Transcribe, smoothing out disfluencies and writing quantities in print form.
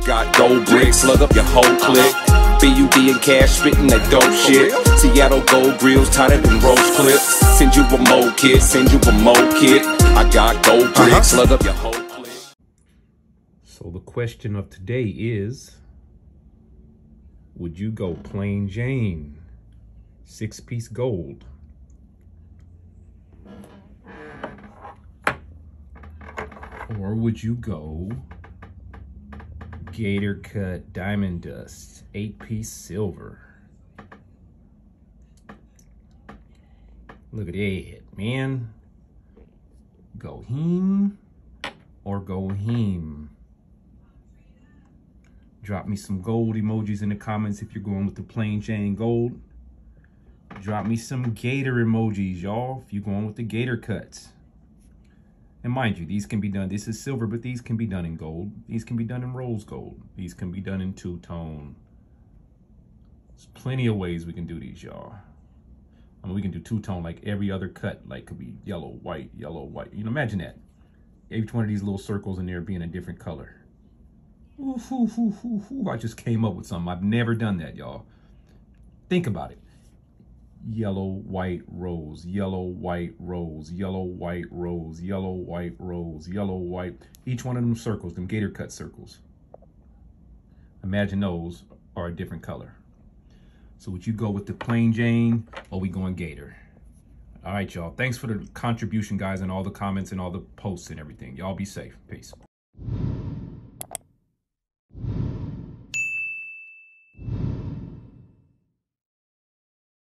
Got gold bricks, slug up your whole clique. BUD and cash spitting that dope shit. Seattle gold grills tighter than roach clips. Send you a mo kit, send you a mo kit. I got gold bricks, slug up your whole clique. So the question of today is, would you go plain Jane, 6-piece gold? Or would you go gator cut diamond dust, 8-piece silver? Look at that, man. Go him or go him? Drop me some gold emojis in the comments if you're going with the plain Jane gold. Drop me some gator emojis, y'all, if you're going with the gator cuts. And mind you, these can be done, this is silver, but these can be done in gold. These can be done in rose gold. These can be done in two-tone. There's plenty of ways we can do these, y'all. I mean, we can do two-tone like every other cut, like could be yellow, white, yellow, white. You know, imagine that. Each one of these little circles in there being a different color. Ooh, ooh, ooh, ooh, ooh. I just came up with something. I've never done that, y'all. Think about it. Yellow, white, rose, yellow, white, rose, yellow, white, rose, yellow, white, rose, yellow, white. Each one of them circles, them gator cut circles. Imagine those are a different color. So would you go with the plain Jane or we going gator? All right, y'all. Thanks for the contribution, guys, and all the comments and all the posts and everything. Y'all be safe. Peace.